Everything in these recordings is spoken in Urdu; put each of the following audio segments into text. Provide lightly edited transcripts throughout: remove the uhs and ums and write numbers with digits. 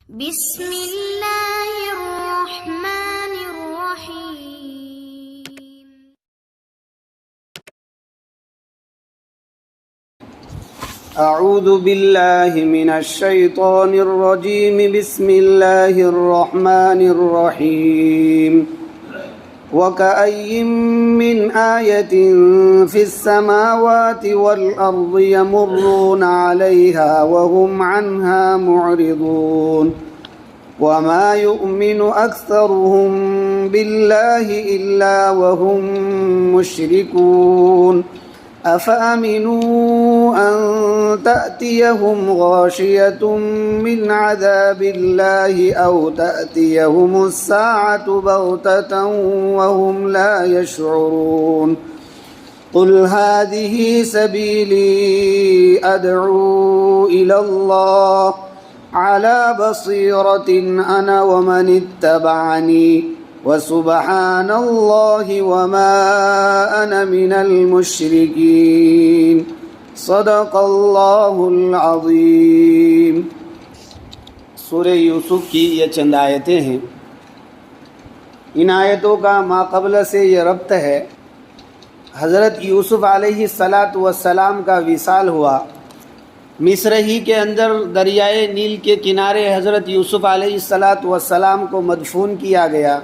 بسم اللہ الرحمن الرحیم۔ اعوذ باللہ من الشیطان الرجیم، بسم اللہ الرحمن الرحیم۔ وَكَأَيٍّ مِّنْ آيَةٍ فِي السَّمَاوَاتِ وَالْأَرْضِ يَمُرُّونَ عَلَيْهَا وَهُمْ عَنْهَا مُعْرِضُونَ وَمَا يُؤْمِنُ أَكْثَرُهُم بِاللَّهِ إِلَّا وَهُم مُّشْرِكُونَ أَفَأَمِنُوا أَن تَأْتِيَهُمْ غَاشِيَةٌ مِّنْ عَذَابِ اللَّهِ أَوْ تَأْتِيَهُمُ السَّاعَةُ بَغْتَةً وَهُمْ لَا يَشْعُرُونَ قُلْ هَٰذِهِ سَبِيلِي أَدْعُو إِلَى اللَّهِ عَلَىٰ بَصِيرَةٍ أَنَا وَمَنِ اتَّبَعَنِي وَسُبْحَانَ اللَّهِ وَمَا أَنَا مِنَ الْمُشْرِكِينَ۔ صدق اللہ العظیم۔ سورہ یوسف کی یہ چند آیتیں ہیں۔ ان آیتوں کا ما قبل سے یہ ربط ہے۔ حضرت یوسف علیہ السلام کا وصال ہوا۔ مصر ہی کے اندر دریائے نیل کے کنارے حضرت یوسف علیہ السلام کو مدفون کیا گیا۔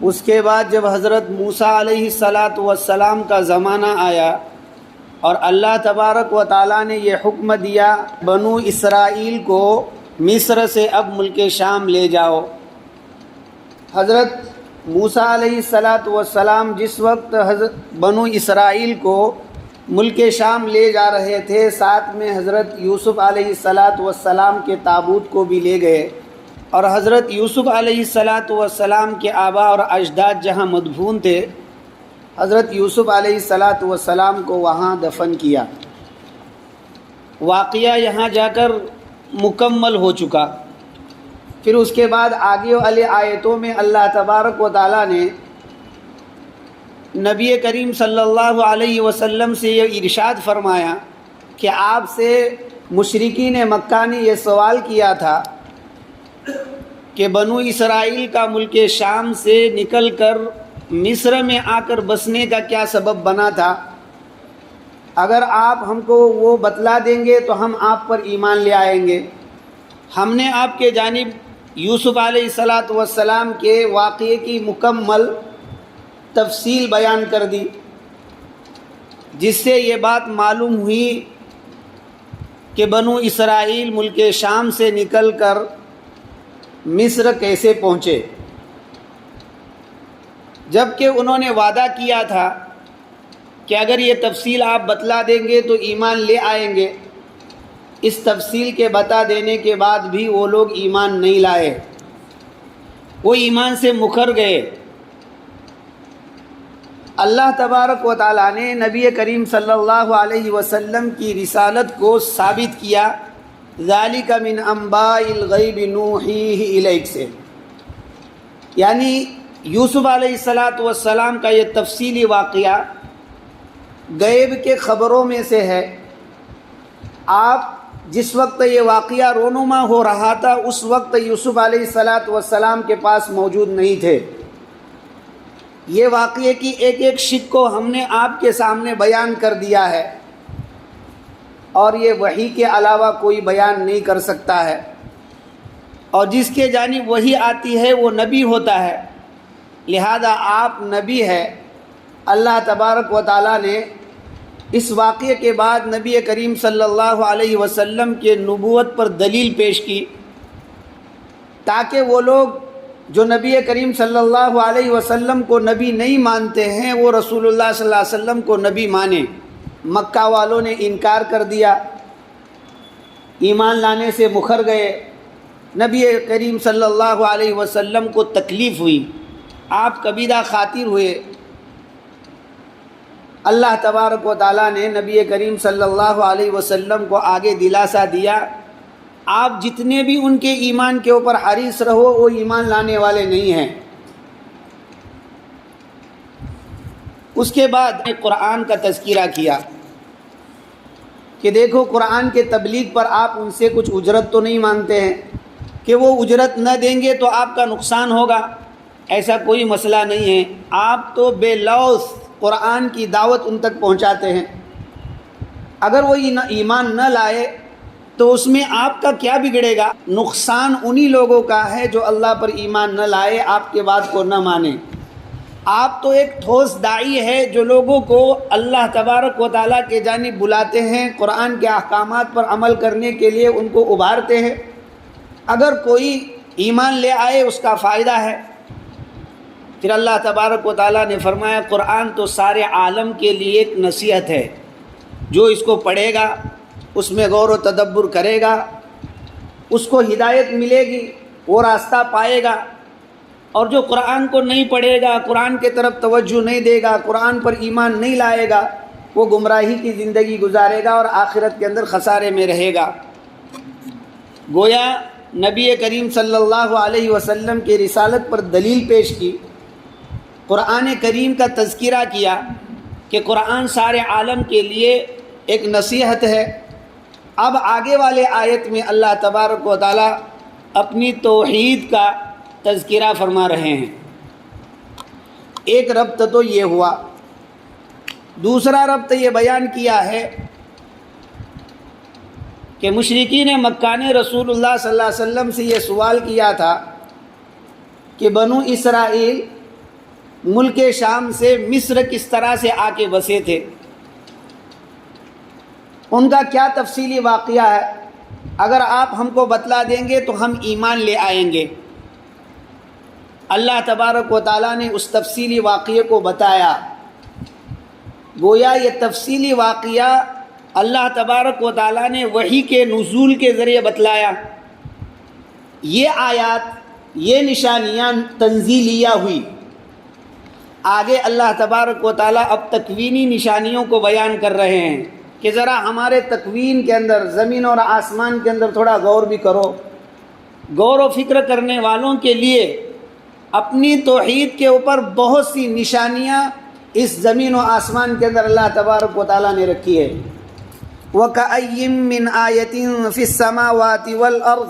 اس کے بعد جب حضرت موسیٰ علیہ السلام کا زمانہ آیا اور اللہ تبارک و تعالیٰ نے یہ حکم دیا بنو اسرائیل کو مصر سے اب ملک شام لے جاؤ۔ حضرت موسیٰ علیہ السلام جس وقت بنو اسرائیل کو ملک شام لے جا رہے تھے، ساتھ میں حضرت یوسف علیہ السلام کے تابوت کو بھی لے گئے، اور حضرت یوسف علیہ السلام کے آبا اور اجداد جہاں مدفون تھے، حضرت یوسف علیہ السلام کو وہاں دفن کیا۔ واقعہ یہاں جا کر مکمل ہو چکا۔ پھر اس کے بعد آگے والے آیتوں میں اللہ تبارک و تعالیٰ نے نبی کریم صلی اللہ علیہ وسلم سے یہ ارشاد فرمایا کہ آپ سے مشرکین مکہ نے یہ سوال کیا تھا کہ بنو اسرائیل کا ملک شام سے نکل کر مصر میں آ کر بسنے کا کیا سبب بنا تھا؟ اگر آپ ہم کو وہ بتلا دیں گے تو ہم آپ پر ایمان لے آئیں گے۔ ہم نے آپ کے جانب یوسف علیہ السلام کے واقعے کی مکمل تفصیل بیان کر دی، جس سے یہ بات معلوم ہوئی کہ بنو اسرائیل ملک شام سے نکل کر مصر کیسے پہنچے، جبکہ انہوں نے وعدہ کیا تھا کہ اگر یہ تفصیل آپ بتلا دیں گے تو ایمان لے آئیں گے۔ اس تفصیل کے بتا دینے کے بعد بھی وہ لوگ ایمان نہیں لائے، وہ ایمان سے مکر گئے۔ اللہ تبارک و تعالیٰ نے نبی کریم صلی اللہ علیہ وسلم کی رسالت کو ثابت کیا، ذالک من انباء الغیب نوحیہ الیک سے، یعنی یوسف علیہ السلام کا یہ تفصیلی واقعہ غیب کے خبروں میں سے ہے۔ آپ جس وقت یہ واقعہ رونما ہو رہا تھا اس وقت یوسف علیہ السلام کے پاس موجود نہیں تھے۔ یہ واقعے کی ایک ایک شق کو ہم نے آپ کے سامنے بیان کر دیا ہے، اور یہ وحی کے علاوہ کوئی بیان نہیں کر سکتا ہے، اور جس کے جانب وحی آتی ہے وہ نبی ہوتا ہے، لہذا آپ نبی ہے۔ اللہ تبارک و تعالیٰ نے اس واقعے کے بعد نبی کریم صلی اللہ علیہ وسلم کے نبوت پر دلیل پیش کی، تاکہ وہ لوگ جو نبی کریم صلی اللہ علیہ وسلم کو نبی نہیں مانتے ہیں وہ رسول اللہ صلی اللہ علیہ وسلم کو نبی مانیں۔ مکہ والوں نے انکار کر دیا، ایمان لانے سے مکر گئے۔ نبی کریم صلی اللہ علیہ وسلم کو تکلیف ہوئی، آپ کبیدہ خاطر ہوئے۔ اللہ تبارک و تعالیٰ نے نبی کریم صلی اللہ علیہ وسلم کو آگے دلاسا دیا، آپ جتنے بھی ان کے ایمان کے اوپر حریص رہو وہ ایمان لانے والے نہیں ہیں۔ اس کے بعد قرآن کا تذکرہ کیا کہ دیکھو قرآن کے تبلیغ پر آپ ان سے کچھ اجرت تو نہیں مانگتے ہیں، کہ وہ اجرت نہ دیں گے تو آپ کا نقصان ہوگا، ایسا کوئی مسئلہ نہیں ہے۔ آپ تو بے لوث قرآن کی دعوت ان تک پہنچاتے ہیں، اگر وہ ایمان نہ لائے تو اس میں آپ کا کیا بگڑے گا؟ نقصان انہی لوگوں کا ہے جو اللہ پر ایمان نہ لائے، آپ کے بات کو نہ مانے۔ آپ تو ایک ٹھوس داعی ہے جو لوگوں کو اللہ تبارک و تعالیٰ کے جانب بلاتے ہیں، قرآن کے احکامات پر عمل کرنے کے لیے ان کو ابھارتے ہیں۔ اگر کوئی ایمان لے آئے اس کا فائدہ ہے۔ پھر اللہ تبارک و تعالیٰ نے فرمایا قرآن تو سارے عالم کے لیے ایک نصیحت ہے، جو اس کو پڑھے گا، اس میں غور و تدبر کرے گا، اس کو ہدایت ملے گی، وہ راستہ پائے گا۔ اور جو قرآن کو نہیں پڑھے گا، قرآن کے طرف توجہ نہیں دے گا، قرآن پر ایمان نہیں لائے گا، وہ گمراہی کی زندگی گزارے گا اور آخرت کے اندر خسارے میں رہے گا۔ گویا نبی کریم صلی اللہ علیہ وسلم کی رسالت پر دلیل پیش کی، قرآن کریم کا تذکرہ کیا کہ قرآن سارے عالم کے لیے ایک نصیحت ہے۔ اب آگے والے آیت میں اللہ تبارک و تعالیٰ اپنی توحید کا تذکرہ فرما رہے ہیں۔ ایک ربط تو یہ ہوا، دوسرا ربط یہ بیان کیا ہے کہ مشرکین مکہ نے رسول اللہ صلی اللہ علیہ وسلم سے یہ سوال کیا تھا کہ بنو اسرائیل ملک شام سے مصر کس طرح سے آ کے بسے تھے، ان کا کیا تفصیلی واقعہ ہے؟ اگر آپ ہم کو بتلا دیں گے تو ہم ایمان لے آئیں گے۔ اللہ تبارک و تعالیٰ نے اس تفصیلی واقعے کو بتایا۔ گویا یہ تفصیلی واقعہ اللہ تبارک و تعالیٰ نے وحی کے نزول کے ذریعے بتلایا۔ یہ آیات، یہ نشانیاں تنزیلیہ ہوئی۔ آگے اللہ تبارک و تعالیٰ اب تکوینی نشانیوں کو بیان کر رہے ہیں کہ ذرا ہمارے تکوین کے اندر، زمین اور آسمان کے اندر تھوڑا غور بھی کرو۔ غور و فکر کرنے والوں کے لیے اپنی توحید کے اوپر بہت سی نشانیاں اس زمین و آسمان کے اندر اللہ تبارک و تعالیٰ نے رکھی ہے۔ وَكَأَيٍّ مِّنْ آيَةٍ فِي السَّمَاوَاتِ وَالْأَرْضِ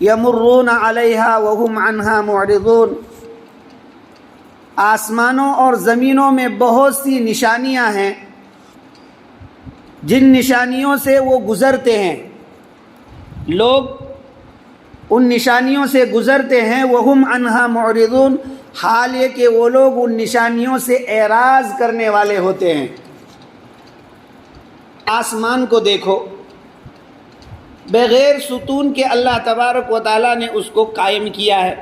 يَمُرُّونَ عَلَيْهَا وَهُمْ عَنْهَا مُعْرِضُونَ۔ آسمانوں اور زمینوں میں بہت سی نشانیاں ہیں جن نشانیوں سے وہ گزرتے ہیں، لوگ ان نشانیوں سے گزرتے ہیں۔ وَهُمْ عَنْهَا مُعْرِضُونَ، حال یہ کہ وہ لوگ ان نشانیوں سے اعراض کرنے والے ہوتے ہیں۔ آسمان کو دیکھو، بغیر ستون کے اللہ تبارک و تعالیٰ نے اس کو قائم کیا ہے۔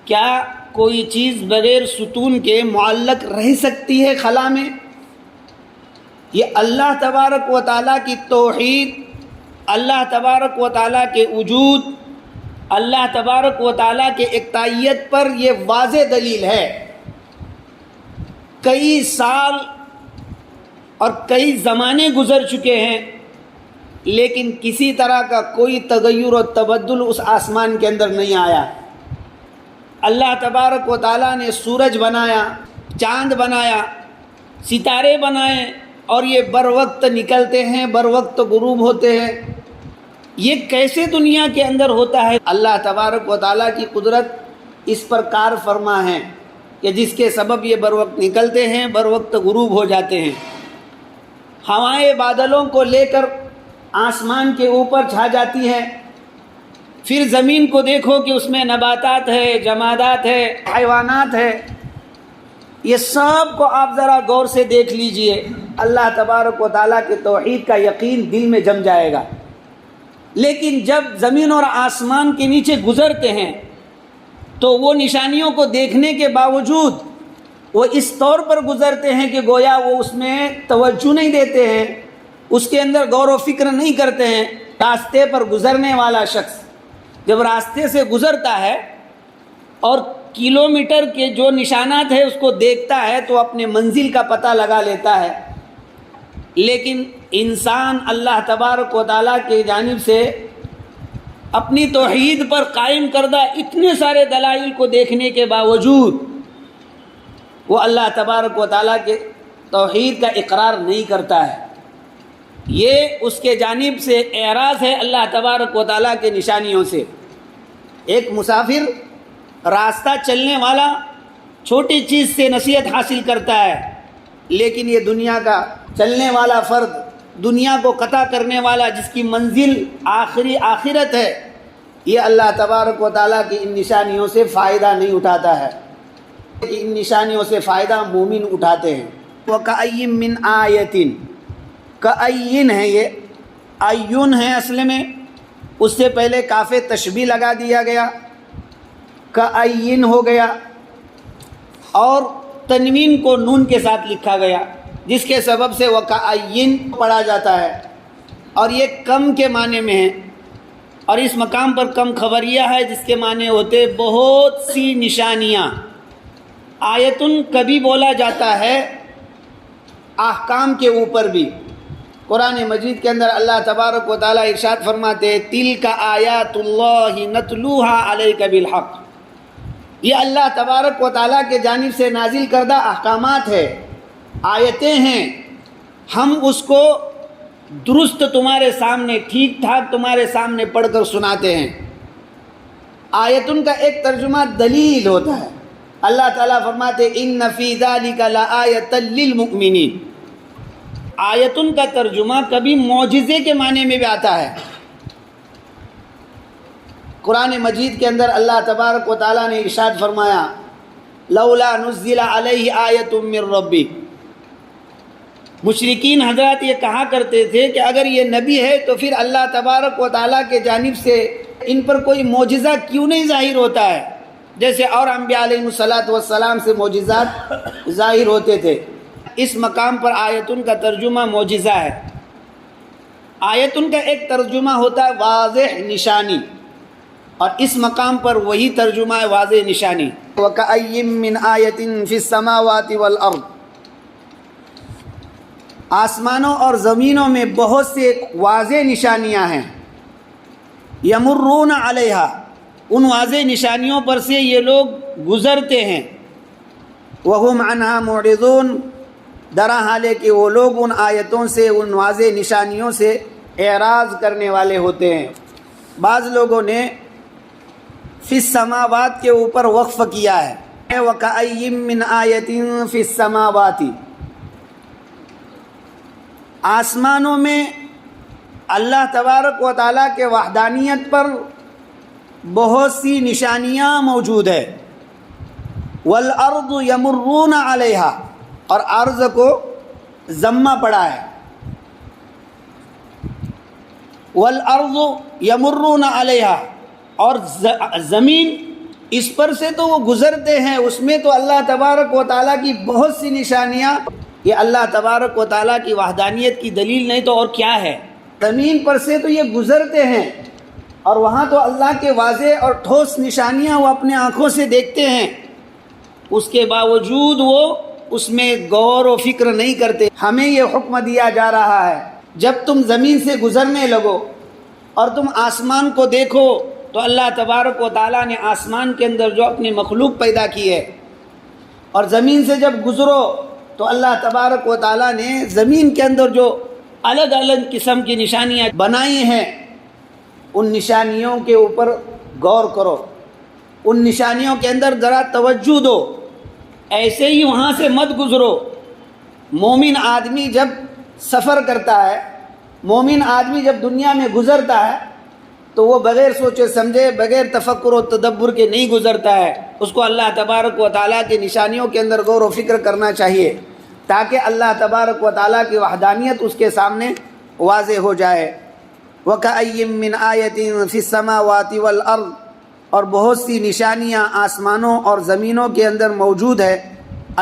کیا کوئی چیز بغیر ستون کے معلق رہ سکتی ہے خلا میں؟ یہ اللہ تبارک و تعالیٰ کی توحید، اللہ تبارک و تعالیٰ کے وجود، اللہ تبارک و تعالیٰ کے اقتائیت پر یہ واضح دلیل ہے۔ کئی سال اور کئی زمانے گزر چکے ہیں، لیکن کسی طرح کا کوئی تغیر و تبدل اس آسمان کے اندر نہیں آیا۔ اللہ تبارک و تعالیٰ نے سورج بنایا، چاند بنایا، ستارے بنائے، اور یہ بر وقت نکلتے ہیں، بر وقت غروب ہوتے ہیں۔ یہ کیسے دنیا کے اندر ہوتا ہے؟ اللہ تبارک و تعالیٰ کی قدرت اس پر کار فرما ہے کہ جس کے سبب یہ بر وقت نکلتے ہیں، بر وقت غروب ہو جاتے ہیں۔ ہوائیں بادلوں کو لے کر آسمان کے اوپر چھا جاتی ہیں، پھر زمین کو دیکھو کہ اس میں نباتات ہے، جمادات ہے، حیوانات ہے۔ یہ سب کو آپ ذرا غور سے دیکھ لیجئے، اللہ تبارک و تعالیٰ کے توحید کا یقین دل میں جم جائے گا۔ لیکن جب زمین اور آسمان کے نیچے گزرتے ہیں تو وہ نشانیوں کو دیکھنے کے باوجود وہ اس طور پر گزرتے ہیں کہ گویا وہ اس میں توجہ نہیں دیتے ہیں، اس کے اندر غور و فکر نہیں کرتے ہیں۔ راستے پر گزرنے والا شخص جب راستے سے گزرتا ہے اور کلومیٹر کے جو نشانات ہیں اس کو دیکھتا ہے تو اپنے منزل کا پتہ لگا لیتا ہے، لیکن انسان اللہ تبارک و تعالیٰ کی جانب سے اپنی توحید پر قائم کردہ اتنے سارے دلائل کو دیکھنے کے باوجود وہ اللہ تبارک و تعالیٰ کے توحید کا اقرار نہیں کرتا ہے۔ یہ اس کے جانب سے اعراض ہے اللہ تبارک و تعالیٰ کے نشانیوں سے۔ ایک مسافر راستہ چلنے والا چھوٹی چیز سے نصیحت حاصل کرتا ہے، لیکن یہ دنیا کا چلنے والا فرد، دنیا کو قطع کرنے والا جس کی منزل آخری آخرت ہے، یہ اللہ تبارک و تعالیٰ کی ان نشانیوں سے فائدہ نہیں اٹھاتا ہے۔ ان نشانیوں سے فائدہ مومن اٹھاتے ہیں۔ وَكَأَيٍّ مِّنْ آیَةٍ، کَأَيٍّ ہے، یہ ایون ہے اصل میں، اس سے پہلے کاف تشبیہ لگا دیا گیا، کَأَيٍّ ہو گیا، اور تنوین کو نون کے ساتھ لکھا گیا، جس کے سبب سے وَكَأَيٍّ پڑھا جاتا ہے، اور یہ کم کے معنی میں ہے، اور اس مقام پر کم خبریہ ہے جس کے معنی ہوتے بہت سی نشانیاں۔ آیتن کبھی بولا جاتا ہے احکام کے اوپر بھی۔ قرآن مجید کے اندر اللہ تبارک و تعالیٰ ارشاد فرماتے ہیں تِلْكَ آیات اللہ نتلوها علیک بالحق، یہ اللہ تبارک و تعالیٰ کے جانب سے نازل کردہ احکامات ہے، آیتیں ہیں، ہم اس کو درست تمہارے سامنے ٹھیک ٹھاک تمہارے سامنے پڑھ کر سناتے ہیں۔ آیتن کا ایک ترجمہ دلیل ہوتا ہے۔ اللہ تعالیٰ فرماتے ان فی ذلک لآیۃ للمؤمنین، آیتن کا ترجمہ کبھی معجزے کے معنی میں بھی آتا ہے۔ قرآن مجید کے اندر اللہ تبارک و تعالیٰ نے ارشاد فرمایا لولا نزل علیہ آیۃ من ربی، مشرکین حضرات یہ کہا کرتے تھے کہ اگر یہ نبی ہے تو پھر اللہ تبارک و تعالیٰ کے جانب سے ان پر کوئی معجزہ کیوں نہیں ظاہر ہوتا ہے، جیسے اور انبیاء علیہ السلام سے معجزات ظاہر ہوتے تھے۔ اس مقام پر آیتن کا ترجمہ معجزہ ہے۔ آیتن کا ایک ترجمہ ہوتا ہے واضح نشانی، اور اس مقام پر وہی ترجمہ ہے واضح نشانی۔ وَكَأَيٍّ مِّنْ آیَةٍ فِي السَّمَاوَاتِ وَالْأَرْضِ، آسمانوں اور زمینوں میں بہت سے واضح نشانیاں ہیں۔ یمرون علیہا، ان واضح نشانیوں پر سے یہ لوگ گزرتے ہیں۔ وہم عنہا معرضون، درا حال ہے کہ وہ لوگ ان آیتوں سے، ان واضح نشانیوں سے اعراض کرنے والے ہوتے ہیں۔ بعض لوگوں نے فی السماوات کے اوپر وقف کیا ہے، وَكَأَيٍّ مِّنْ آیَةٍ فی السماوات، آسمانوں میں اللہ تبارک و تعالیٰ کے وحدانیت پر بہت سی نشانیاں موجود ہے۔ والارض یمرون علیہا، اور ارض کو ضمہ پڑا ہے، والارض یمرون علیہا، اور زمین اس پر سے تو وہ گزرتے ہیں، اس میں تو اللہ تبارک و تعالیٰ کی بہت سی نشانیاں، یہ اللہ تبارک و تعالیٰ کی وحدانیت کی دلیل نہیں تو اور کیا ہے؟ زمین پر سے تو یہ گزرتے ہیں، اور وہاں تو اللہ کے واضح اور ٹھوس نشانیاں وہ اپنے آنکھوں سے دیکھتے ہیں، اس کے باوجود وہ اس میں غور و فکر نہیں کرتے۔ ہمیں یہ حکم دیا جا رہا ہے جب تم زمین سے گزرنے لگو اور تم آسمان کو دیکھو تو اللہ تبارک و تعالیٰ نے آسمان کے اندر جو اپنی مخلوق پیدا کی ہے، اور زمین سے جب گزرو تو اللہ تبارک و تعالیٰ نے زمین کے اندر جو الگ الگ قسم کی نشانیاں بنائی ہیں، ان نشانیوں کے اوپر غور کرو، ان نشانیوں کے اندر ذرا توجہ دو، ایسے ہی وہاں سے مت گزرو۔ مومن آدمی جب سفر کرتا ہے، مومن آدمی جب دنیا میں گزرتا ہے تو وہ بغیر سوچے سمجھے، بغیر تفکر و تدبر کے نہیں گزرتا ہے، اس کو اللہ تبارک و تعالیٰ کی نشانیوں کے اندر غور و فکر کرنا چاہیے تاکہ اللہ تبارک و تعالیٰ کی وحدانیت اس کے سامنے واضح ہو جائے۔ وَكَأَيٍّ مِّنْ آیَةٍ فِي السَّمَاوَاتِ وَالْأَرْضِ، اور بہت سی نشانیاں آسمانوں اور زمینوں کے اندر موجود ہے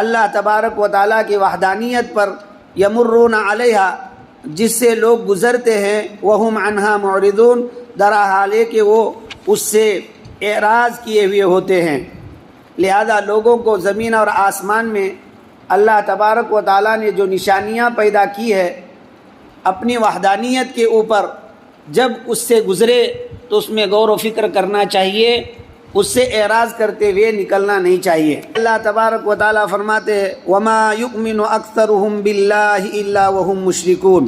اللہ تبارک و تعالیٰ کی وحدانیت پر، یمرون علیہا، جس سے لوگ گزرتے ہیں، وہم عنہا معرضون، درا حال ہے کہ وہ اس سے اعراض کیے ہوئے ہوتے ہیں۔ لہذا لوگوں کو زمین اور آسمان میں اللہ تبارک و تعالیٰ نے جو نشانیاں پیدا کی ہے اپنی وحدانیت کے اوپر، جب اس سے گزرے تو اس میں غور و فکر کرنا چاہیے، اس سے اعراض کرتے ہوئے نکلنا نہیں چاہیے۔ اللہ تبارک و تعالیٰ فرماتے ہیں وَمَا يُؤْمِنُ أَكْثَرُهُمْ بِاللَّهِ إِلَّا وَهُمْ مُشْرِكُونَ،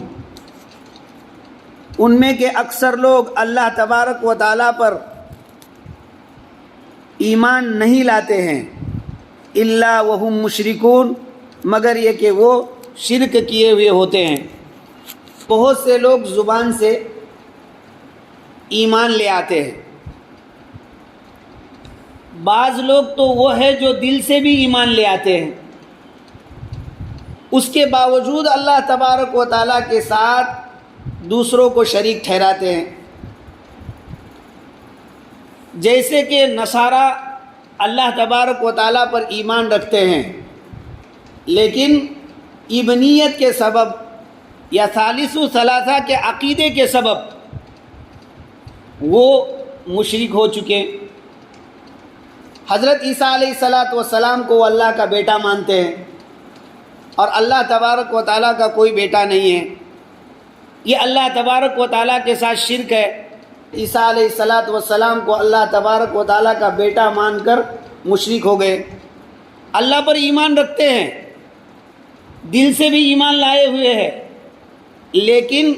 ان میں کے اکثر لوگ اللہ تبارک و تعالیٰ پر ایمان نہیں لاتے ہیں، الا وہم مشرکون، مگر یہ کہ وہ شرک کیے ہوئے ہوتے ہیں۔ بہت سے لوگ زبان سے ایمان لے آتے ہیں، بعض لوگ تو وہ ہے جو دل سے بھی ایمان لے آتے ہیں، اس کے باوجود اللہ تبارک و تعالیٰ کے ساتھ دوسروں کو شریک ٹھہراتے ہیں۔ جیسے کہ نصارہ اللہ تبارک و تعالیٰ پر ایمان رکھتے ہیں، لیکن ابنیت کے سبب یا ثالث و ثلاثہ کے عقیدے کے سبب وہ مشرک ہو چکے۔ حضرت عیسیٰ علیہ السلام کو وہ اللہ کا بیٹا مانتے ہیں، اور اللہ تبارک و تعالیٰ کا کوئی بیٹا نہیں ہے۔ یہ اللہ تبارک و تعالیٰ کے ساتھ شرک ہے۔ عیسیٰ علیہ السلام کو اللہ تبارک و تعالیٰ کا بیٹا مان کر مشرک ہو گئے۔ اللہ پر ایمان رکھتے ہیں، دل سے بھی ایمان لائے ہوئے ہیں، لیکن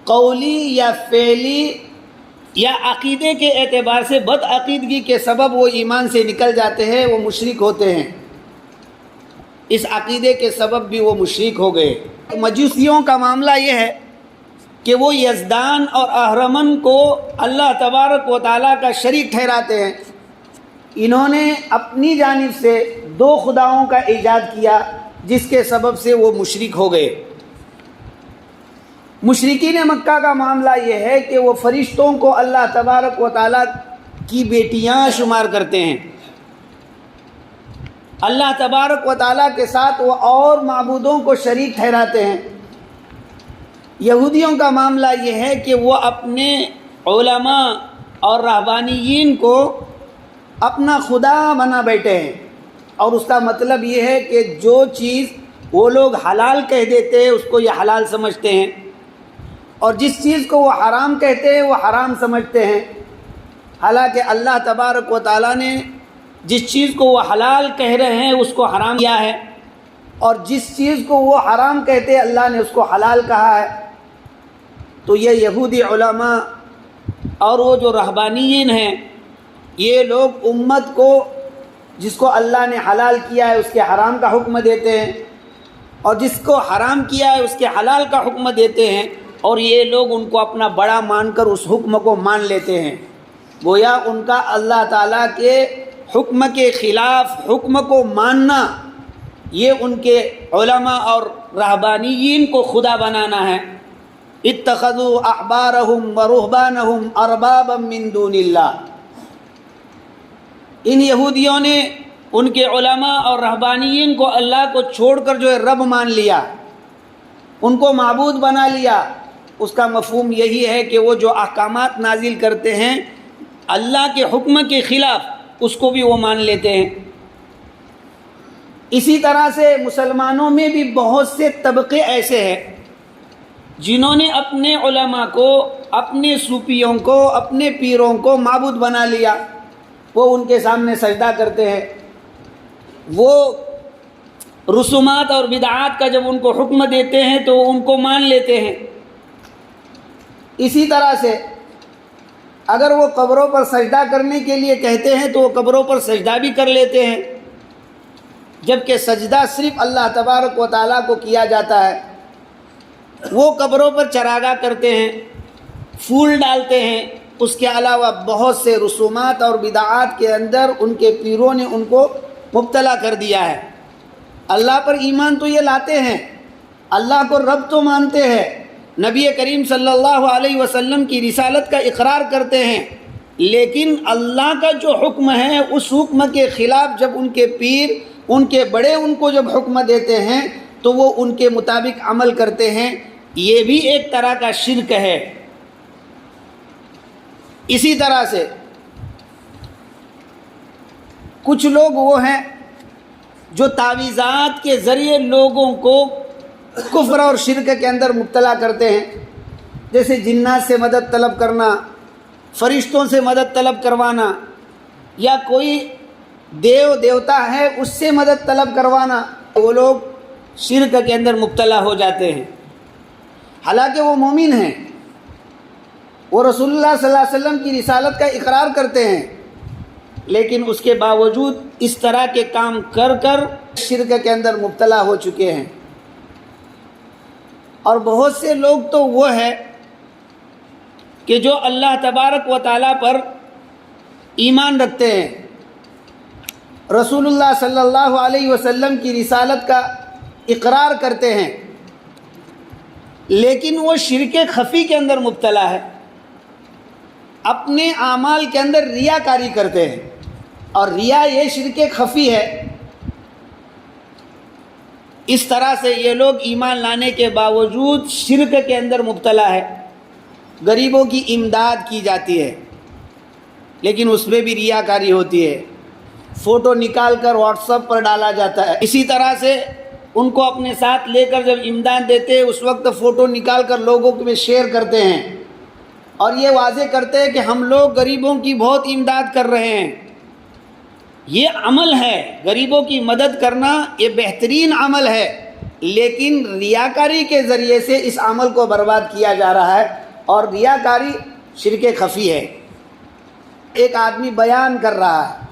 قولی یا فعلی یا عقیدے کے اعتبار سے بد عقیدگی کے سبب وہ ایمان سے نکل جاتے ہیں، وہ مشرک ہوتے ہیں۔ اس عقیدے کے سبب بھی وہ مشرک ہو گئے۔ مجوسیوں کا معاملہ یہ ہے کہ وہ یزدان اور اہرمن کو اللہ تبارک و تعالیٰ کا شریک ٹھہراتے ہیں۔ انہوں نے اپنی جانب سے دو خداؤں کا ایجاد کیا، جس کے سبب سے وہ مشرک ہو گئے۔ مشرکین مکہ کا معاملہ یہ ہے کہ وہ فرشتوں کو اللہ تبارک و تعالیٰ کی بیٹیاں شمار کرتے ہیں۔ اللہ تبارک و تعالیٰ کے ساتھ وہ اور معبودوں کو شریک ٹھہراتے ہیں۔ یہودیوں کا معاملہ یہ ہے کہ وہ اپنے علماء اور رہبانیین کو اپنا خدا بنا بیٹھے ہیں، اور اس کا مطلب یہ ہے کہ جو چیز وہ لوگ حلال کہہ دیتے ہیں اس کو یہ حلال سمجھتے ہیں، اور جس چیز کو وہ حرام کہتے ہیں وہ حرام سمجھتے ہیں۔ حالانکہ اللہ تبارک و تعالیٰ نے جس چیز کو وہ حلال کہہ رہے ہیں اس کو حرام کیا ہے، اور جس چیز کو وہ حرام کہتے ہیں اللہ نے اس کو حلال کہا ہے۔ تو یہ یہودی علماء اور وہ جو رہبانیین ہیں، یہ لوگ امت کو جس کو اللہ نے حلال کیا ہے اس کے حرام کا حکم دیتے ہیں، اور جس کو حرام کیا ہے اس کے حلال کا حکم دیتے ہیں، اور یہ لوگ ان کو اپنا بڑا مان کر اس حکم کو مان لیتے ہیں۔ گویا ان کا اللہ تعالیٰ کے حکم کے خلاف حکم کو ماننا، یہ ان کے علماء اور رہبانیین کو خدا بنانا ہے۔ اتخذوا احبارهم ورهبانهم اربابا من دون اللہ۔ ان یہودیوں نے ان کے علماء اور رہبانیین کو اللہ کو چھوڑ کر جو ہے رب مان لیا، ان کو معبود بنا لیا۔ اس کا مفہوم یہی ہے کہ وہ جو احکامات نازل کرتے ہیں اللہ کے حکم کے خلاف، اس کو بھی وہ مان لیتے ہیں۔ اسی طرح سے مسلمانوں میں بھی بہت سے طبقے ایسے ہیں جنہوں نے اپنے علماء کو، اپنے صوفیوں کو، اپنے پیروں کو معبود بنا لیا۔ وہ ان کے سامنے سجدہ کرتے ہیں، وہ رسومات اور بدعات کا جب ان کو حکم دیتے ہیں تو ان کو مان لیتے ہیں۔ اسی طرح سے اگر وہ قبروں پر سجدہ کرنے کے لیے کہتے ہیں تو وہ قبروں پر سجدہ بھی کر لیتے ہیں، جبکہ سجدہ صرف اللہ تبارک و تعالیٰ کو کیا جاتا ہے۔ وہ قبروں پر چراغاں کرتے ہیں، پھول ڈالتے ہیں، اس کے علاوہ بہت سے رسومات اور بدعات کے اندر ان کے پیروں نے ان کو مبتلا کر دیا ہے۔ اللہ پر ایمان تو یہ لاتے ہیں، اللہ کو رب تو مانتے ہیں، نبی کریم صلی اللہ علیہ وسلم کی رسالت کا اقرار کرتے ہیں، لیکن اللہ کا جو حکم ہے اس حکم کے خلاف جب ان کے پیر، ان کے بڑے ان کو جب حکم دیتے ہیں تو وہ ان کے مطابق عمل کرتے ہیں۔ یہ بھی ایک طرح کا شرک ہے۔ اسی طرح سے کچھ لوگ وہ ہیں جو تعویذات کے ذریعے لوگوں کو کفر اور شرک کے اندر مبتلا کرتے ہیں، جیسے جنات سے مدد طلب کرنا، فرشتوں سے مدد طلب کروانا، یا کوئی دیوتا ہے اس سے مدد طلب کروانا۔ وہ لوگ شرک کے اندر مبتلا ہو جاتے ہیں، حالانکہ وہ مومن ہیں، وہ رسول اللہ صلی اللہ علیہ وسلم کی رسالت کا اقرار کرتے ہیں، لیکن اس کے باوجود اس طرح کے کام کر کر شرک کے اندر مبتلا ہو چکے ہیں۔ اور بہت سے لوگ تو وہ ہے کہ جو اللہ تبارک و تعالیٰ پر ایمان رکھتے ہیں، رسول اللہ صلی اللہ علیہ وسلم کی رسالت کا اقرار کرتے ہیں، لیکن وہ شرک خفی کے اندر مبتلا ہے، اپنے اعمال کے اندر ریاکاری کرتے ہیں، اور ریا یہ شرک خفی ہے۔ اس طرح سے یہ لوگ ایمان لانے کے باوجود شرک کے اندر مبتلا ہے۔ غریبوں کی امداد کی جاتی ہے، لیکن اس میں بھی ریاکاری ہوتی ہے، فوٹو نکال کر واٹس ایپ پر ڈالا جاتا ہے۔ اسی طرح سے ان کو اپنے ساتھ لے کر جب امداد دیتے ہیں اس وقت فوٹو نکال کر لوگوں میں شیئر کرتے ہیں، اور یہ واضح کرتے ہیں کہ ہم لوگ غریبوں کی بہت امداد کر رہے ہیں۔ یہ عمل ہے، غریبوں کی مدد کرنا یہ بہترین عمل ہے، لیکن ریاکاری کے ذریعے سے اس عمل کو برباد کیا جا رہا ہے، اور ریاکاری شرک خفی ہے۔ ایک آدمی بیان کر رہا ہے،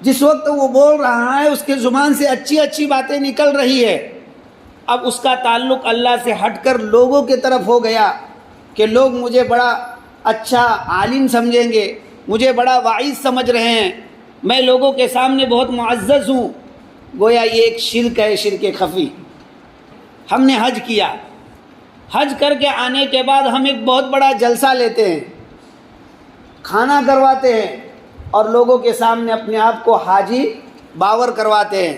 جس وقت وہ بول رہا ہے اس کے زبان سے اچھی اچھی باتیں نکل رہی ہے، اب اس کا تعلق اللہ سے ہٹ کر لوگوں کی طرف ہو گیا کہ لوگ مجھے بڑا اچھا عالم سمجھیں گے، مجھے بڑا واعظ سمجھ رہے ہیں، میں لوگوں کے سامنے بہت معزز ہوں۔ گویا یہ ایک شرک ہے، شرک خفی۔ ہم نے حج کیا، حج کر کے آنے کے بعد ہم ایک بہت بڑا جلسہ لیتے ہیں، کھانا کرواتے ہیں، اور لوگوں کے سامنے اپنے آپ کو حاجی باور کرواتے ہیں۔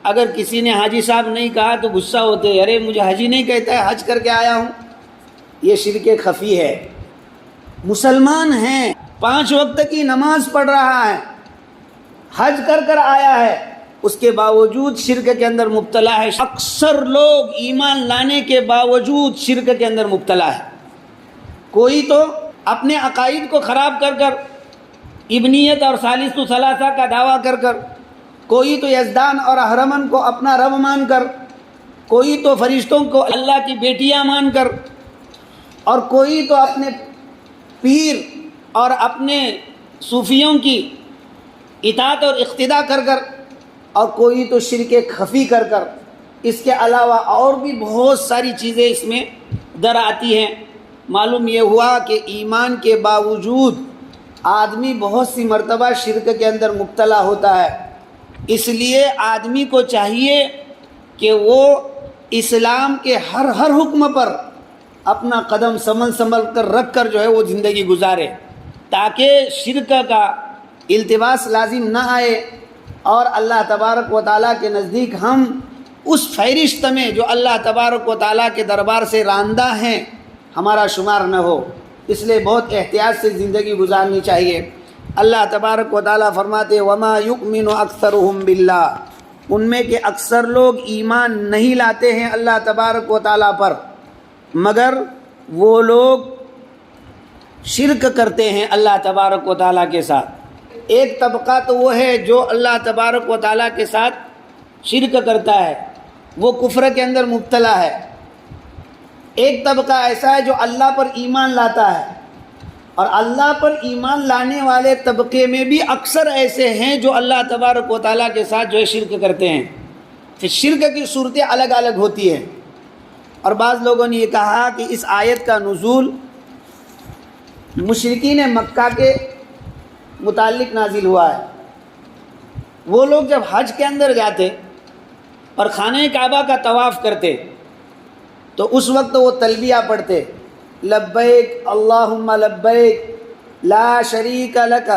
اگر کسی نے حاجی صاحب نہیں کہا تو غصہ ہوتے ہیں، ارے مجھے حاجی نہیں کہتا ہے، حج کر کے آیا ہوں۔ یہ شرک خفی ہے۔ مسلمان ہیں، 5 وقت کی نماز پڑھ رہا ہے، حج کر کر آیا ہے، اس کے باوجود شرک کے اندر مبتلا ہے۔ اکثر لوگ ایمان لانے کے باوجود شرک کے اندر مبتلا ہے۔ کوئی تو اپنے عقائد کو خراب کر کر ابنیت اور ثالث ثلاثہ کا دعویٰ کر کر، کوئی تو یزدان اور اہرمن کو اپنا رب مان کر، کوئی تو فرشتوں کو اللہ کی بیٹیاں مان کر، اور کوئی تو اپنے پیر اور اپنے صوفیوں کی اطاعت اور اقتداء کر کر، اور کوئی تو شرک خفی کر کر۔ اس کے علاوہ اور بھی بہت ساری چیزیں اس میں در آتی ہیں۔ معلوم یہ ہوا کہ ایمان کے باوجود آدمی بہت سی مرتبہ شرک کے اندر مبتلا ہوتا ہے۔ اس لیے آدمی کو چاہیے کہ وہ اسلام کے ہر حکم پر اپنا قدم سنبھل کر رکھ کر جو ہے وہ زندگی گزارے، تاکہ شرک کا التباس لازم نہ آئے، اور اللہ تبارک و تعالیٰ کے نزدیک ہم اس فہرست میں جو اللہ تبارک و تعالیٰ کے دربار سے راندہ ہیں ہمارا شمار نہ ہو۔ اس لیے بہت احتیاط سے زندگی گزارنی چاہیے۔ اللہ تبارک و تعالیٰ فرماتے وَمَا يُؤْمِنُ أَكْثَرُهُمْ بِاللَّهِ، ان میں کہ اکثر لوگ ایمان نہیں لاتے ہیں اللہ تبارک و تعالیٰ پر، مگر وہ لوگ شرک کرتے ہیں اللہ تبارک و تعالیٰ کے ساتھ۔ ایک طبقہ تو وہ ہے جو اللہ تبارک و تعالیٰ کے ساتھ شرک کرتا ہے، وہ کفر کے اندر مبتلا ہے۔ ایک طبقہ ایسا ہے جو اللہ پر ایمان لاتا ہے، اور اللہ پر ایمان لانے والے طبقے میں بھی اکثر ایسے ہیں جو اللہ تبارک و تعالیٰ کے ساتھ جو ہے شرک کرتے ہیں۔ پھر شرک کی صورتیں الگ الگ ہوتی ہیں، اور بعض لوگوں نے یہ کہا کہ اس آیت کا نزول مشرکین مکہ کے متعلق نازل ہوا ہے۔ وہ لوگ جب حج کے اندر جاتے اور خانہ کعبہ کا طواف کرتے تو اس وقت وہ تلبیہ پڑھتے، لبیک اللہم لبیک لا شریک لک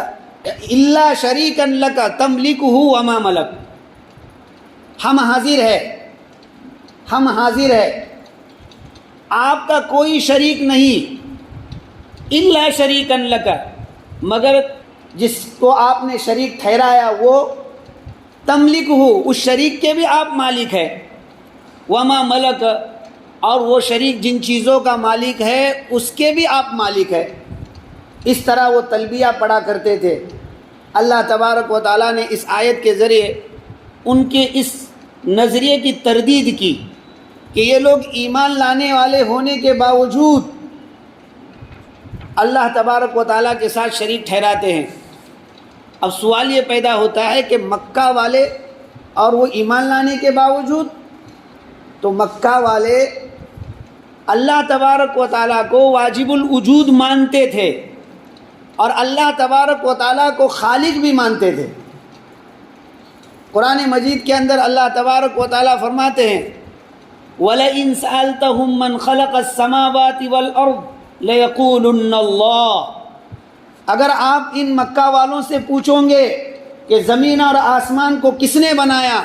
الا شریکا لک تملکہ وما ملک، ہم حاضر ہے، ہم حاضر ہے، آپ کا کوئی شریک نہیں، الا شریکا لک، مگر جس کو آپ نے شریک ٹھہرایا وہ تملکہ، اس شریک کے بھی آپ مالک ہے، وما ملک، اور وہ شریک جن چیزوں کا مالک ہے اس کے بھی آپ مالک ہے۔ اس طرح وہ تلبیہ پڑھا کرتے تھے۔ اللہ تبارک و تعالیٰ نے اس آیت کے ذریعے ان کے اس نظریے کی تردید کی کہ یہ لوگ ایمان لانے والے ہونے کے باوجود اللہ تبارک و تعالیٰ کے ساتھ شریک ٹھہراتے ہیں۔ اب سوال یہ پیدا ہوتا ہے کہ مکہ والے اور وہ ایمان لانے کے باوجود، تو مکہ والے اللہ تبارک و تعالیٰ کو واجب الوجود مانتے تھے اور اللہ تبارک و تعالیٰ کو خالق بھی مانتے تھے۔ قرآن مجید کے اندر اللہ تبارک و تعالیٰ فرماتے ہیں وَلَئِن سَأَلْتَهُم مَّن خَلَقَ السَّمَاوَاتِ وَالْأَرْضَ لَيَقُولُنَّ اللَّهُ، اگر آپ ان مکہ والوں سے پوچھیں گے کہ زمین اور آسمان کو کس نے بنایا،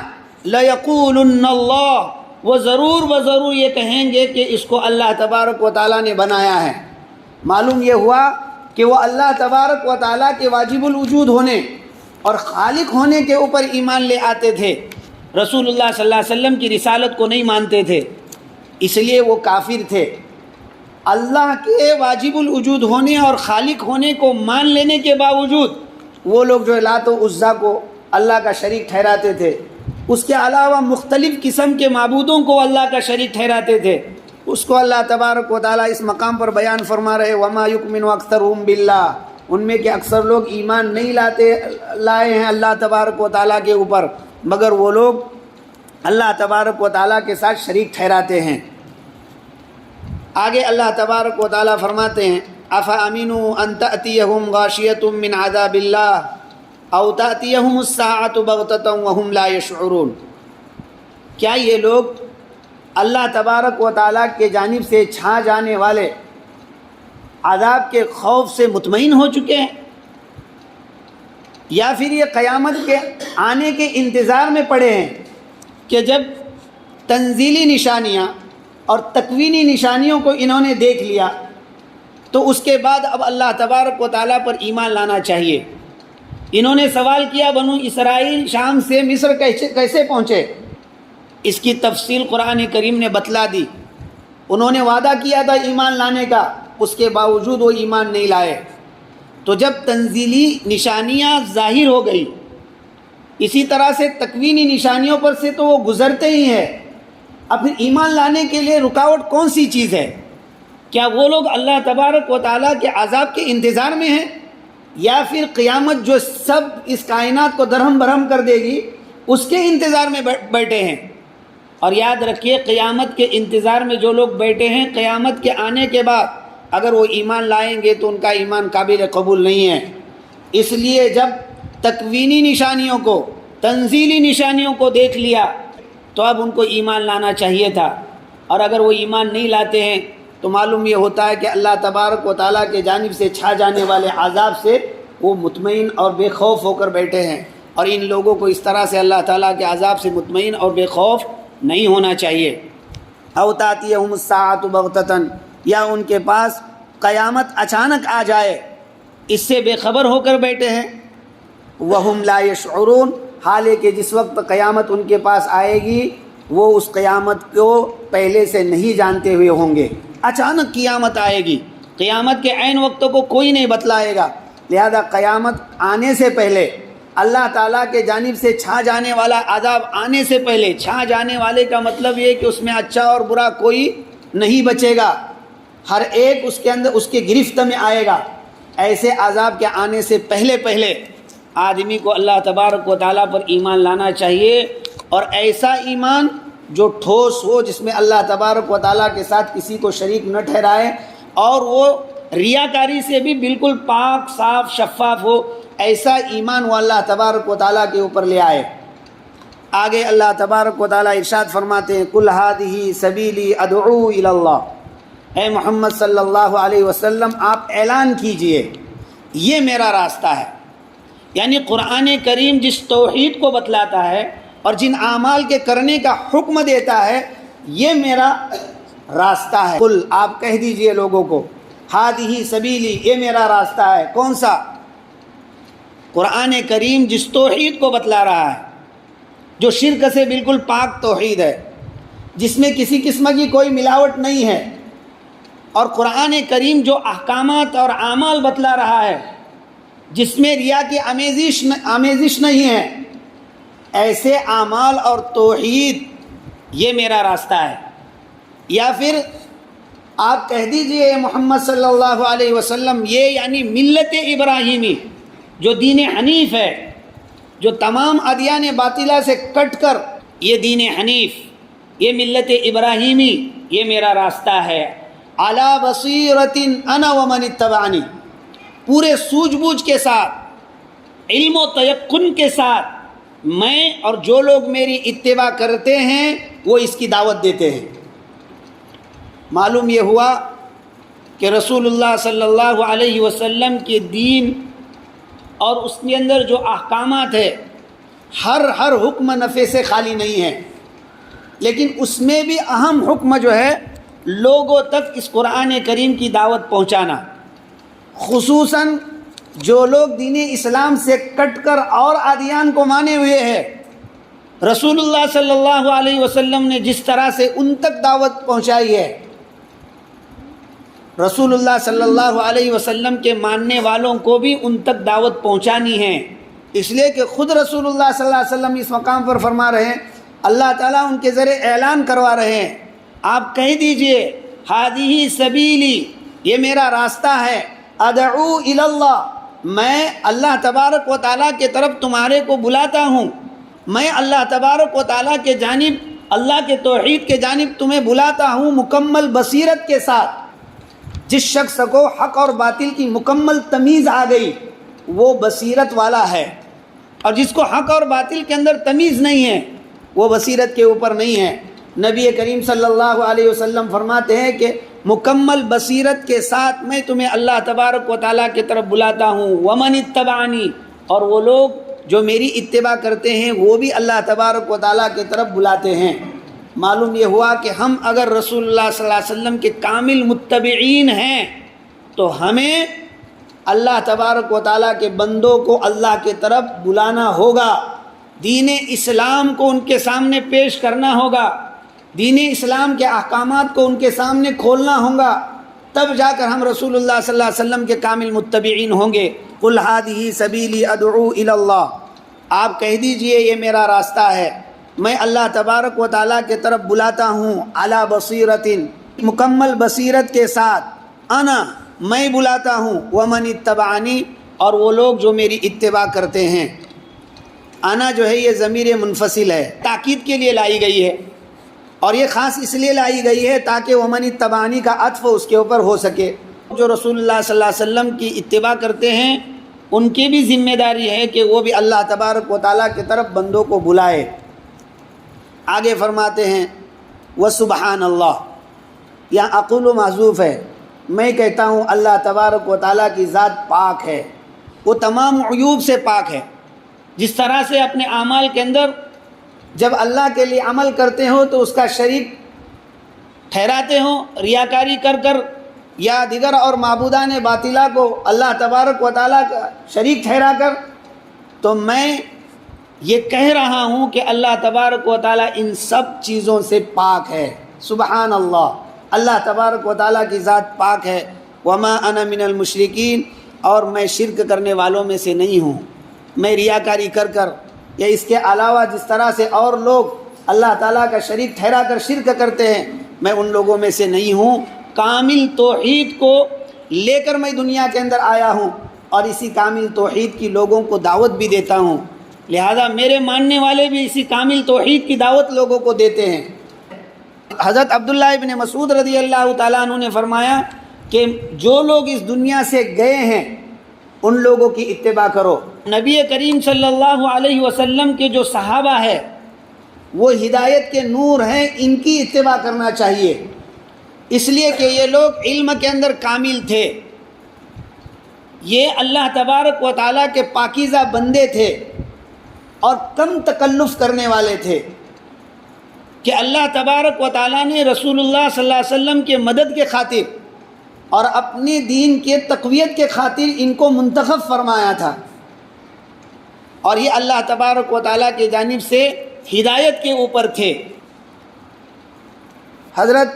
لَيَقُولُنَّ اللَّهُ، وہ ضرور یہ کہیں گے کہ اس کو اللہ تبارک و تعالیٰ نے بنایا ہے۔ معلوم یہ ہوا کہ وہ اللہ تبارک و تعالیٰ کے واجب الوجود ہونے اور خالق ہونے کے اوپر ایمان لے آتے تھے، رسول اللہ صلی اللہ علیہ وسلم کی رسالت کو نہیں مانتے تھے، اس لیے وہ کافر تھے۔ اللہ کے واجب الوجود ہونے اور خالق ہونے کو مان لینے کے باوجود وہ لوگ جو لات و عزیٰ کو اللہ کا شریک ٹھہراتے تھے، اس کے علاوہ مختلف قسم کے معبودوں کو اللہ کا شریک ٹھہراتے تھے، اس کو اللہ تبارک و تعالیٰ اس مقام پر بیان فرما رہے وما یؤمن اکثرهم باللہ، ان میں کہ اکثر لوگ ایمان نہیں لائے ہیں اللہ تبارک و تعالیٰ کے اوپر، مگر وہ لوگ اللہ تبارک و تعالیٰ کے ساتھ شریک ٹھہراتے ہیں۔ آگے اللہ تبارک و تعالیٰ فرماتے ہیں افامنوا ان تأتیہم غاشیۃ من عذاب اللہ او تأتیہم الساعۃ بغتۃ وہم لا یشعرون، کیا یہ لوگ اللہ تبارک و تعالیٰ کے جانب سے چھا جانے والے عذاب کے خوف سے مطمئن ہو چکے ہیں، یا پھر یہ قیامت کے آنے کے انتظار میں پڑے ہیں کہ جب تنزیلی نشانیاں اور تکوینی نشانیوں کو انہوں نے دیکھ لیا تو اس کے بعد اب اللہ تبارک و تعالیٰ پر ایمان لانا چاہیے۔ انہوں نے سوال کیا بنو اسرائیل شام سے مصر کیسے پہنچے، اس کی تفصیل قرآن کریم نے بتلا دی۔ انہوں نے وعدہ کیا تھا ایمان لانے کا، اس کے باوجود وہ ایمان نہیں لائے۔ تو جب تنزیلی نشانیاں ظاہر ہو گئی، اسی طرح سے تکوینی نشانیوں پر سے تو وہ گزرتے ہی ہیں، اب پھر ایمان لانے کے لیے رکاوٹ کون سی چیز ہے؟ کیا وہ لوگ اللہ تبارک و تعالیٰ کے عذاب کے انتظار میں ہیں، یا پھر قیامت جو سب اس کائنات کو درہم برہم کر دے گی اس کے انتظار میں بیٹھے ہیں؟ اور یاد رکھیے قیامت کے انتظار میں جو لوگ بیٹھے ہیں، قیامت کے آنے کے بعد اگر وہ ایمان لائیں گے تو ان کا ایمان قابل قبول نہیں ہے۔ اس لیے جب تکوینی نشانیوں کو، تنزیلی نشانیوں کو دیکھ لیا تو اب ان کو ایمان لانا چاہیے تھا، اور اگر وہ ایمان نہیں لاتے ہیں تو معلوم یہ ہوتا ہے کہ اللہ تبارک و تعالیٰ کے جانب سے چھا جانے والے عذاب سے وہ مطمئن اور بے خوف ہو کر بیٹھے ہیں، اور ان لوگوں کو اس طرح سے اللہ تعالیٰ کے عذاب سے مطمئن اور بے خوف نہیں ہونا چاہیے۔ او تأتیہم الساعۃ بغتۃ، یا ان کے پاس قیامت اچانک آ جائے، اس سے بے خبر ہو کر بیٹھے ہیں۔ وہم لا یشعرون، حالانکہ جس وقت قیامت ان کے پاس آئے گی وہ اس قیامت کو پہلے سے نہیں جانتے ہوئے ہوں گے۔ اچانک قیامت آئے گی، قیامت کے عین وقتوں کو کوئی نہیں بتلائے گا، لہذا قیامت آنے سے پہلے، اللہ تعالیٰ کے جانب سے چھا جانے والا عذاب آنے سے پہلے، چھا جانے والے کا مطلب یہ کہ اس میں اچھا اور برا کوئی نہیں بچے گا، ہر ایک اس کے اندر اس کے گرفت میں آئے گا۔ ایسے عذاب کے آنے سے پہلے آدمی کو اللہ تبارک و تعالیٰ پر ایمان لانا چاہیے، اور ایسا ایمان جو ٹھوس ہو، جس میں اللہ تبارک و تعالیٰ کے ساتھ کسی کو شریک نہ ٹھہرائے، اور وہ ریاکاری سے بھی بالکل پاک صاف شفاف ہو، ایسا ایمان وہ اللہ تبارک و تعالیٰ کے اوپر لے آئے۔ آگے اللہ تبارک و تعالیٰ ارشاد فرماتے ہیں قُلْ هَٰذِهِ سَبِيلِي أَدْعُو إِلَى اللَّهِ، اے محمد صلی اللہ علیہ وسلم آپ اعلان کیجئے یہ میرا راستہ ہے، یعنی قرآن کریم جس توحید کو بتلاتا ہے اور جن اعمال کے کرنے کا حکم دیتا ہے، یہ میرا راستہ ہے۔ قل، آپ کہہ دیجئے لوگوں کو، ہادی سبیلی، یہ میرا راستہ ہے۔ کون سا؟ قرآن کریم جس توحید کو بتلا رہا ہے، جو شرک سے بالکل پاک توحید ہے، جس میں کسی قسم کی کوئی ملاوٹ نہیں ہے، اور قرآن کریم جو احکامات اور اعمال بتلا رہا ہے جس میں ریا کی آمیزش نہیں ہے، ایسے اعمال اور توحید یہ میرا راستہ ہے۔ یا پھر آپ کہہ دیجئے محمد صلی اللہ علیہ وسلم، یہ یعنی ملت ابراہیمی جو دین حنیف ہے، جو تمام ادیان باطلہ سے کٹ کر یہ دین حنیف، یہ ملت ابراہیمی، یہ میرا راستہ ہے۔ علی بصیرۃ انا ومن اتبعنی، پورے سوجھ بوجھ کے ساتھ، علم و تیقن کے ساتھ میں اور جو لوگ میری اتباع کرتے ہیں وہ اس کی دعوت دیتے ہیں۔ معلوم یہ ہوا کہ رسول اللہ صلی اللہ علیہ وسلم کے دین اور اس کے اندر جو احکامات ہے، ہر حکم نفع سے خالی نہیں ہے، لیکن اس میں بھی اہم حکم جو ہے لوگوں تک اس قرآن کریم کی دعوت پہنچانا، خصوصاً جو لوگ دین اسلام سے کٹ کر اور ادیان کو مانے ہوئے ہیں۔ رسول اللہ صلی اللہ علیہ وسلم نے جس طرح سے ان تک دعوت پہنچائی ہے، رسول اللہ صلی اللہ علیہ وسلم کے ماننے والوں کو بھی ان تک دعوت پہنچانی ہے، اس لیے کہ خود رسول اللہ صلی اللہ علیہ وسلم اس مقام پر فرما رہے ہیں، اللہ تعالیٰ ان کے ذریعے اعلان کروا رہے ہیں، آپ کہہ دیجئے ہذہ سبیلی، یہ میرا راستہ ہے، ادعو الی اللہ، میں اللہ تبارک و تعالیٰ کے طرف تمہارے کو بلاتا ہوں، میں اللہ تبارک و تعالیٰ کے جانب، اللہ کے توحید کے جانب تمہیں بلاتا ہوں مکمل بصیرت کے ساتھ۔ جس شخص کو حق اور باطل کی مکمل تمیز آ گئی وہ بصیرت والا ہے، اور جس کو حق اور باطل کے اندر تمیز نہیں ہے وہ بصیرت کے اوپر نہیں ہے۔ نبی کریم صلی اللہ علیہ وسلم فرماتے ہیں کہ مکمل بصیرت کے ساتھ میں تمہیں اللہ تبارک و تعالیٰ کی طرف بلاتا ہوں، ومن اتبعنی، اور وہ لوگ جو میری اتباع کرتے ہیں وہ بھی اللہ تبارک و تعالیٰ کی طرف بلاتے ہیں۔ معلوم یہ ہوا کہ ہم اگر رسول اللہ صلی اللہ علیہ وسلم کے کامل متبعین ہیں تو ہمیں اللہ تبارک و تعالیٰ کے بندوں کو اللہ کی طرف بلانا ہوگا، دین اسلام کو ان کے سامنے پیش کرنا ہوگا، دین اسلام کے احکامات کو ان کے سامنے کھولنا ہوگا، تب جا کر ہم رسول اللہ صلی اللہ علیہ وسلم کے کامل متبعین ہوں گے۔ قل ھذہ سبیلی ادعو الی اللہ، آپ کہہ دیجئے یہ میرا راستہ ہے، میں اللہ تبارک و تعالیٰ کے طرف بلاتا ہوں، علی بصیرۃ، مکمل بصیرت کے ساتھ، انا، میں بلاتا ہوں، ومن اتبعنی، اور وہ لوگ جو میری اتباع کرتے ہیں۔ انا جو ہے یہ ضمیر منفصل ہے، تاکید کے لیے لائی گئی ہے، اور یہ خاص اس لیے لائی گئی ہے تاکہ ومن اتبعنی کا عطف اس کے اوپر ہو سکے۔ جو رسول اللہ صلی اللہ علیہ وسلم کی اتباع کرتے ہیں ان کی بھی ذمہ داری ہے کہ وہ بھی اللہ تبارک و تعالیٰ کی طرف بندوں کو بلائے۔ آگے فرماتے ہیں وسبحان اللہ، یہاں اقول و محذوف ہے، میں کہتا ہوں اللہ تبارک و تعالیٰ کی ذات پاک ہے، وہ تمام عیوب سے پاک ہے۔ جس طرح سے اپنے اعمال کے اندر جب اللہ کے لیے عمل کرتے ہو تو اس کا شریک ٹھہراتے ہوں ریاکاری کر کر، یا دیگر اور معبودان باطلہ کو اللہ تبارک و تعالیٰ کا شریک ٹھہرا کر، تو میں یہ کہہ رہا ہوں کہ اللہ تبارک و تعالیٰ ان سب چیزوں سے پاک ہے۔ سبحان اللہ، اللہ تبارک و تعالیٰ کی ذات پاک ہے۔ وما انا من المشرکین، اور میں شرک کرنے والوں میں سے نہیں ہوں، میں ریاکاری کر کر یا اس کے علاوہ جس طرح سے اور لوگ اللہ تعالیٰ کا شریک ٹھہرا کر شرک کرتے ہیں، میں ان لوگوں میں سے نہیں ہوں۔ کامل توحید کو لے کر میں دنیا کے اندر آیا ہوں، اور اسی کامل توحید کی لوگوں کو دعوت بھی دیتا ہوں، لہذا میرے ماننے والے بھی اسی کامل توحید کی دعوت لوگوں کو دیتے ہیں۔ حضرت عبداللہ ابن مسعود رضی اللہ تعالیٰ عنہ نے فرمایا کہ جو لوگ اس دنیا سے گئے ہیں ان لوگوں کی اتباع کرو۔ نبی کریم صلی اللہ علیہ وسلم کے جو صحابہ ہیں وہ ہدایت کے نور ہیں، ان کی اتباع کرنا چاہیے، اس لیے کہ یہ لوگ علم کے اندر کامل تھے، یہ اللہ تبارک و تعالیٰ کے پاکیزہ بندے تھے اور کم تکلف کرنے والے تھے، کہ اللہ تبارک و تعالیٰ نے رسول اللہ صلی اللہ علیہ وسلم کے مدد کے خاطر اور اپنے دین کے تقویت کے خاطر ان کو منتخب فرمایا تھا، اور یہ اللہ تبارک و تعالیٰ کی جانب سے ہدایت کے اوپر تھے۔ حضرت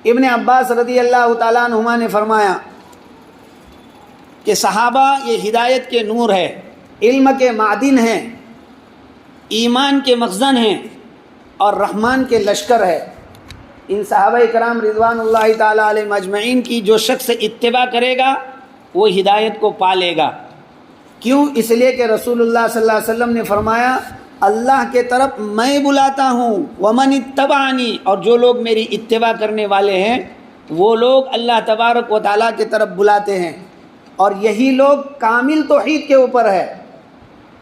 ابن عباس رضی اللہ تعالیٰ عنہما نے فرمایا کہ صحابہ یہ ہدایت کے نور ہے، علم کے معدن ہیں، ایمان کے مخزن ہیں، اور رحمان کے لشکر ہے۔ ان صحابہ کرام رضوان اللہ تعالیٰ علیہ مجمعین کی جو شخص اتباع کرے گا وہ ہدایت کو پا لے گا۔ کیوں؟ اس لیے کہ رسول اللہ صلی اللہ علیہ وسلم نے فرمایا اللہ کے طرف میں بلاتا ہوں، ومن اتبعنی، اور جو لوگ میری اتباع کرنے والے ہیں وہ لوگ اللہ تبارک و تعالیٰ کی طرف بلاتے ہیں، اور یہی لوگ کامل توحید کے اوپر ہے۔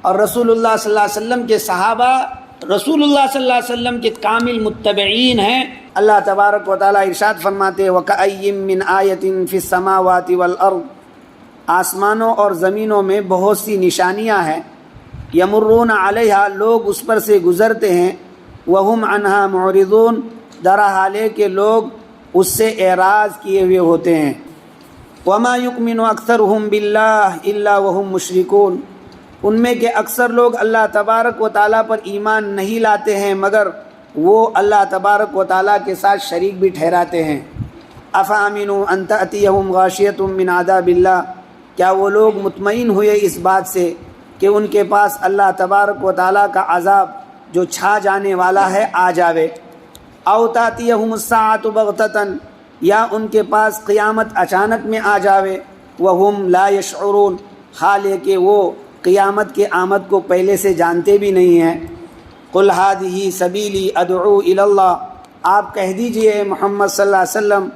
اور رسول اللہ صلی اللہ علیہ وسلم کے صحابہ رسول اللہ صلی اللہ علیہ وسلم کے کامل متبعین ہیں۔ اللہ تبارک و تعالیٰ ارشاد فرماتے ہیں وَكَأَيٍّ مِّنْ آیَةٍ فِي السَّمَاوَاتِ وَالْأَرْضِ، آسمانوں اور زمینوں میں بہت سی نشانیاں ہیں، یمرون علیہا، لوگ اس پر سے گزرتے ہیں، وہم عنہا معرضون، درحال ہے کہ لوگ اس سے اعراض کیے ہوئے ہوتے ہیں۔ وما یؤمن اکثرهم باللہ الا وهم مشرکون، ان میں کہ اکثر لوگ اللہ تبارک و تعالیٰ پر ایمان نہیں لاتے ہیں مگر وہ اللہ تبارک و تعالیٰ کے ساتھ شریک بھی ٹھہراتے ہیں۔ افامنوا ان تأتیہم غاشیۃ من عذاب اللہ، کیا وہ لوگ مطمئن ہوئے اس بات سے کہ ان کے پاس اللہ تبارک و تعالیٰ کا عذاب جو چھا جانے والا ہے آ جاوے۔ او تأتیہم الساعۃ بغتۃ، یا ان کے پاس قیامت اچانک میں آ جاوے، وہم لا یشعرون، حال ہے کہ وہ قیامت کے آمد کو پہلے سے جانتے بھی نہیں ہیں۔ قل ھذہ سبیلی ادعو الی اللہ، آپ کہہ دیجئے محمد صلی اللہ علیہ وسلم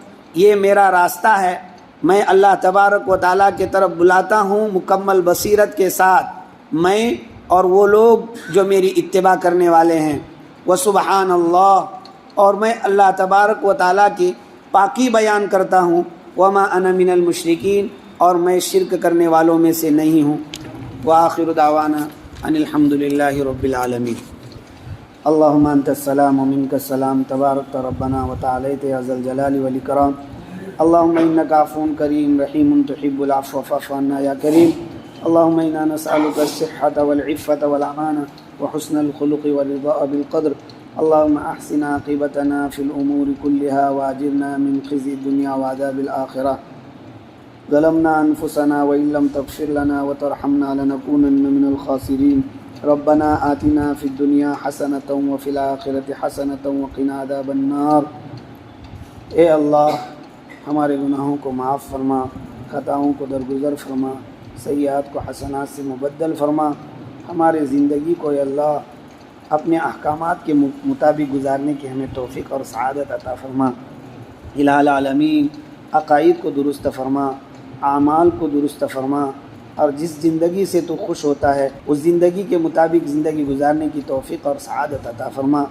یہ میرا راستہ ہے، میں اللہ تبارک و تعالیٰ کی طرف بلاتا ہوں مکمل بصیرت کے ساتھ، میں اور وہ لوگ جو میری اتباع کرنے والے ہیں۔ وسبحان اللہ، اور میں اللہ تبارک و تعالیٰ کی پاکی بیان کرتا ہوں۔ وما انا من المشرکین، اور میں شرک کرنے والوں میں سے نہیں ہوں۔ وآخر دعوانا ان الحمد للہ رب العالمین۔ اللہم انت السلام ومنک السلام، تبارکت ربنا وتعالیت یا ذا الجلال والاکرام۔ اللہم انک عفو کریم رحیم تحب العفو فاعف عنا یا کریم۔ اللہم انا نسألک الصحة والعفة والامانة وحسن الخلق والرضا بالقدر۔ اللہم احسن عاقبتنا فی الامور کلها واجرنا من خزي الدنیا وعذاب الآخرہ۔ ظلمنا انفسنا وان لم تغفر لنا وترحمنا لنكونن من الخاسرین۔ ربنا آتنا فی الدنیا حسنۃ وفی الآخرۃ حسنۃ وقنا عذاب النار۔ اے اللہ ہمارے گناہوں کو معاف فرما، خطاؤں کو درگزر فرما، سیئات کو حسنات سے مبدل فرما، ہمارے زندگی کو اے اللہ اپنے احکامات کے مطابق گزارنے کی ہمیں توفیق اور سعادت عطا فرما۔ الہ العالمین عقائد کو درست فرما، اعمال کو درست فرما، اور جس زندگی سے تو خوش ہوتا ہے اس زندگی کے مطابق زندگی گزارنے کی توفیق اور سعادت عطا فرما۔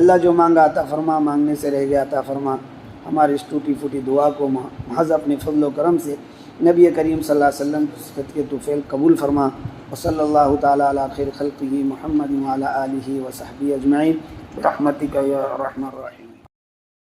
اللہ جو مانگا عطا فرما، مانگنے سے رہ گیا عطا فرما۔ ہماری اس ٹوٹی پھوٹی دعا کو محض اپنے فضل و کرم سے نبی کریم صلی اللہ علیہ وسلم کی صفت کے طفیل قبول فرما۔ وصلی اللہ تعالیٰ علی خیر خلقہ محمد وعلی آلہ وصحبہ اجمعین برحمتک یا ارحم الراحمین۔